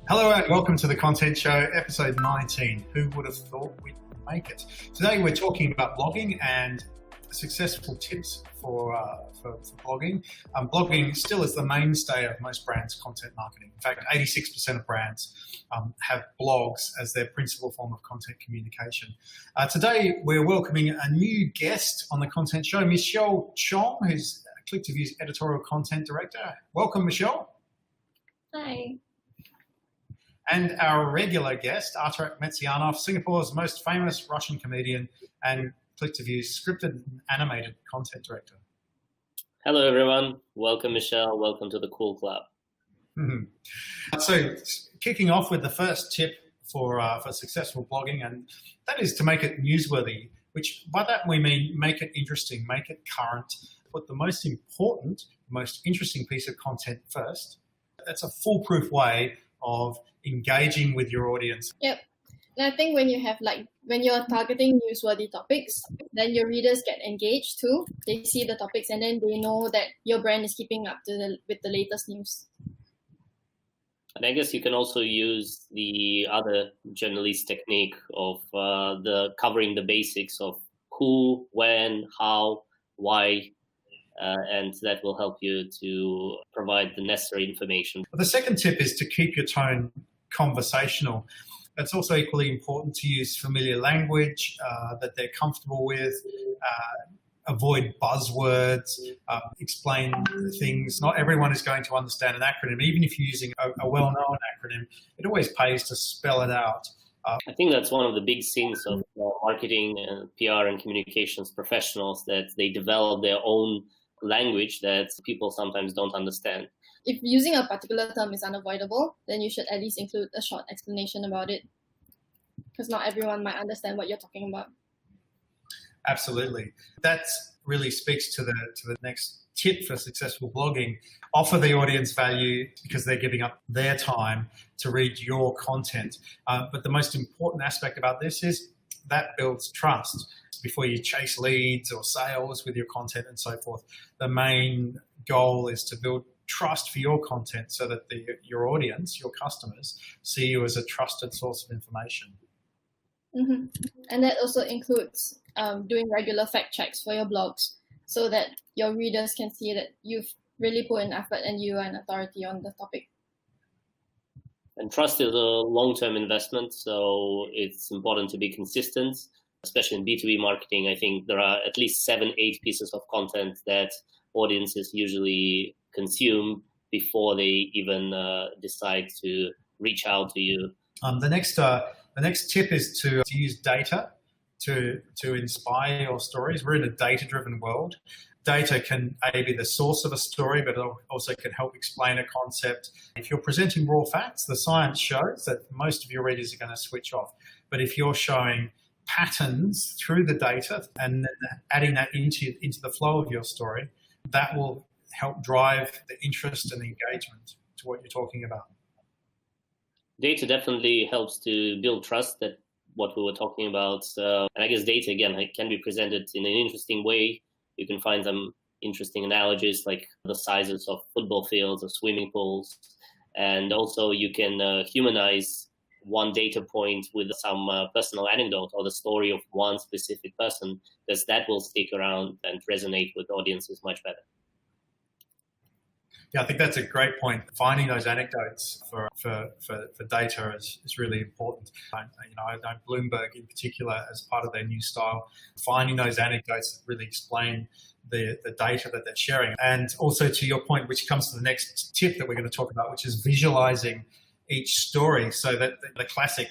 Hello and welcome to the Content Show, episode 19. Who would have thought we'd make it? Today we're talking about blogging and successful tips for blogging. Blogging still is the mainstay of most brands' content marketing. In fact, 86% of brands have blogs as their principal form of content communication. Today we're welcoming a new guest on the Content Show, Michelle Chong, who's Click to View's Editorial Content Director. Welcome, Michelle. Hi. And our regular guest, Artur, Singapore's most famous Russian comedian and Click to View's scripted and animated content director. Hello, everyone. Welcome, Michelle. Welcome to the Cool Club. So, kicking off with the first tip for successful blogging, and that is to make it newsworthy, which by that we mean make it interesting, make it current, put the most important, most interesting piece of content first. That's a foolproof way of engaging with your audience. Yep. And I think when you're targeting newsworthy topics, then your readers get engaged too. They see the topics and then they know that your brand is keeping up with the latest news. And I guess you can also use the other journalist technique of the covering the basics of who, when, how, why, and that will help you to provide the necessary information. The second tip is to keep your tone conversational. It's also equally important to use familiar language that they're comfortable with, avoid buzzwords, explain things. Not everyone is going to understand an acronym. Even if you're using a well-known acronym, it always pays to spell it out. I think that's one of the big things of marketing and PR and communications professionals, that they develop their own language that people sometimes don't understand. If using a particular term is unavoidable, then you should at least include a short explanation about it, because not everyone might understand what you're talking about. Absolutely. That really speaks to the next tip for successful blogging. Offer the audience value because they're giving up their time to read your content. But the most important aspect about this is that builds trust. Before you chase leads or sales with your content and so forth, the main goal is to build trust for your content so that your audience, your customers, see you as a trusted source of information. Mm-hmm. And that also includes doing regular fact checks for your blogs so that your readers can see that you've really put in effort and you are an authority on the topic. And trust is a long-term investment, so it's important to be consistent, especially in B2B marketing. I think there are at least 7-8 pieces of content that audiences usually consume before they even decide to reach out to you. The next tip is to use data to inspire your stories. We're in a data-driven world. Data can be the source of a story, but it also can help explain a concept. If you're presenting raw facts, the science shows that most of your readers are going to switch off. But if you're showing patterns through the data and then adding that into the flow of your story, that will help drive the interest and the engagement to what you're talking about. Data definitely helps to build trust, that what we were talking about. And I guess data, again, can be presented in an interesting way. You can find some interesting analogies like the sizes of football fields or swimming pools. And also you can humanize one data point with some personal anecdote or the story of one specific person, because that will stick around and resonate with audiences much better. Yeah, I think that's a great point. Finding those anecdotes for data is really important. I know Bloomberg in particular, as part of their new style, finding those anecdotes that really explain the data that they're sharing. And also to your point, which comes to the next tip that we're going to talk about, which is visualizing each story, so that the classic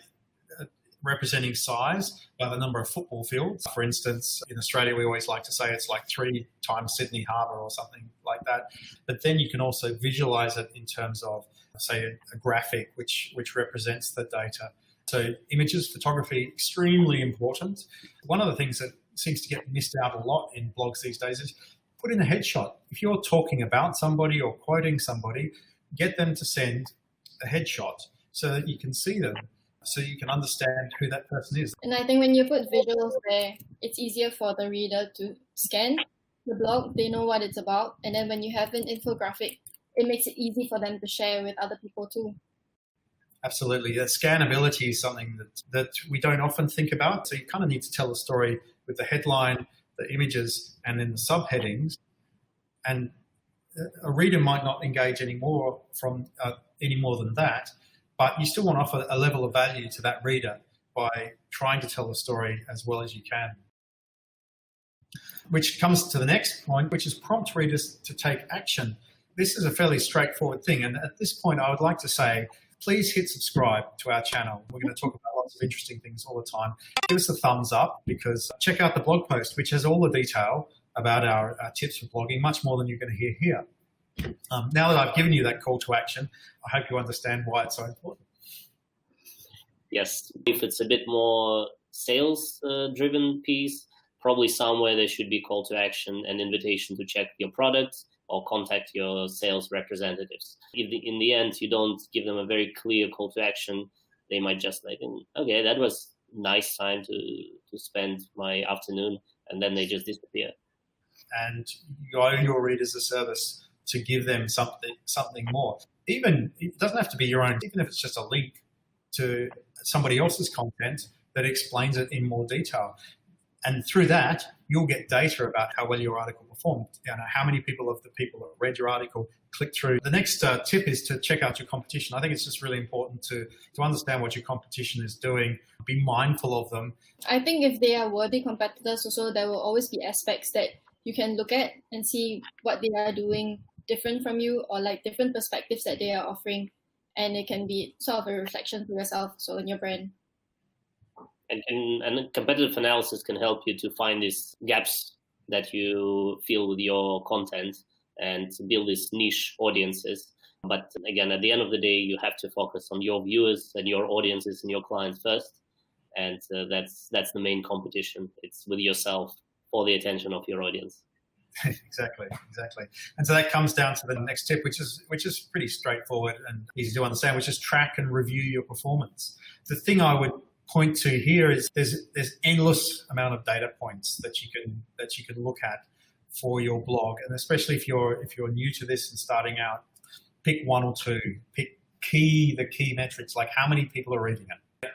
representing size by the number of football fields. For instance, in Australia, we always like to say it's like 3 times Sydney Harbour or something like that. But then you can also visualize it in terms of, say, a graphic which represents the data. So images, photography, extremely important. One of the things that seems to get missed out a lot in blogs these days is put in a headshot. If you're talking about somebody or quoting somebody, get them to send a headshot so that you can see them, so you can understand who that person is. And I think when you put visuals there, it's easier for the reader to scan the blog. They know what it's about. And then when you have an infographic, it makes it easy for them to share with other people too. Absolutely. Scannability is something that we don't often think about. So you kind of need to tell a story with the headline, the images, and then the subheadings. And a reader might not engage any more than that, but you still want to offer a level of value to that reader by trying to tell the story as well as you can. Which comes to the next point, which is prompt readers to take action. This is a fairly straightforward thing. And at this point, I would like to say, please hit subscribe to our channel. We're going to talk about lots of interesting things all the time. Give us a thumbs up, because check out the blog post, which has all the detail about our tips for blogging, much more than you're going to hear here. Now that I've given you that call to action, I hope you understand why it's so important. Yes, if it's a bit more sales-driven piece, probably somewhere there should be call to action and invitation to check your products or contact your sales representatives. If in the end you don't give them a very clear call to action, they might just like, okay, that was nice time to spend my afternoon, and then they just disappear. And you owe your readers a service to give them something more. Even, it doesn't have to be your own, even if it's just a link to somebody else's content that explains it in more detail. And through that, you'll get data about how well your article performed. You know, how many people of the people that read your article click through. The next tip is to check out your competition. I think it's just really important to understand what your competition is doing, be mindful of them. I think if they are worthy competitors also, there will always be aspects that you can look at and see what they are doing different from you, or like different perspectives that they are offering. And it can be sort of a reflection to yourself, so in your brand. And competitive analysis can help you to find these gaps that you feel with your content and to build these niche audiences. But again, at the end of the day, you have to focus on your viewers and your audiences and your clients first. And that's the main competition. It's with yourself for the attention of your audience. Exactly. And so that comes down to the next tip, which is pretty straightforward and easy to understand, which is track and review your performance. The thing I would point to here is there's endless amount of data points that you can look at for your blog, and especially if you're new to this and starting out, pick one or two. Pick the key metrics, like how many people are reading it.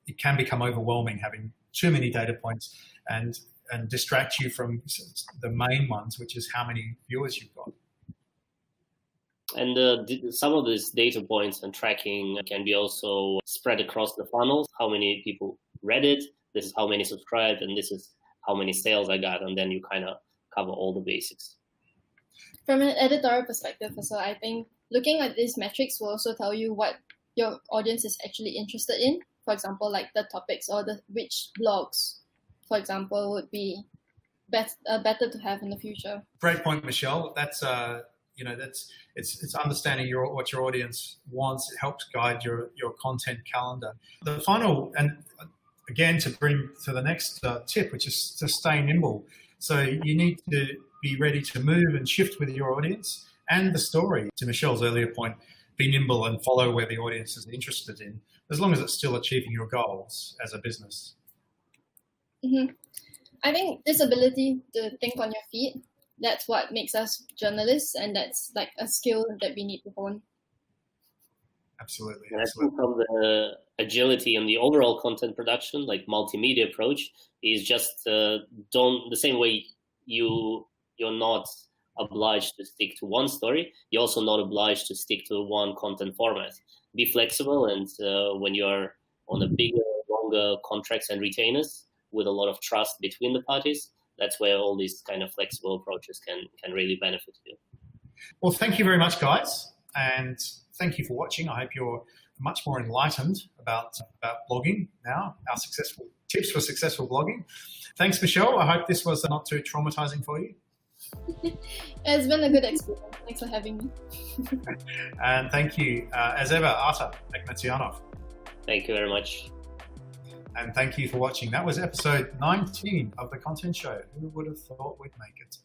It can become overwhelming having too many data points and distract you from the main ones, which is how many viewers you've got. And some of these data points and tracking can be also spread across the funnels. How many people read it? This is how many subscribed, and this is how many sales I got. And then you kind of cover all the basics. From an editorial perspective also, I think looking at these metrics will also tell you what your audience is actually interested in. For example, like the topics or which blogs, for example, would be better to have in the future. Great point, Michelle. That's it's understanding what your audience wants. It helps guide your content calendar. The final, and again, to bring to the next tip, which is to stay nimble. So you need to be ready to move and shift with your audience and the story. To Michelle's earlier point, be nimble and follow where the audience is interested in, as long as it's still achieving your goals as a business. Mm-hmm. I think this ability to think on your feet, that's what makes us journalists, and that's like a skill that we need to hone. Absolutely. And I think from the agility and the overall content production, like multimedia approach, is just the same way you're not obliged to stick to one story, you're also not obliged to stick to one content format. Be flexible, and when you're on a bigger, longer contracts and retainers with a lot of trust between the parties, that's where all these kind of flexible approaches can really benefit you. Well, thank you very much, guys. And thank you for watching. I hope you're much more enlightened about blogging now, our successful tips for successful blogging. Thanks, Michelle. I hope this was not too traumatizing for you. It's been a good experience. Thanks for having me. And thank you, as ever, Artur. Thank you very much. And thank you for watching. That was episode 19 of The Content Show. Who would have thought we'd make it?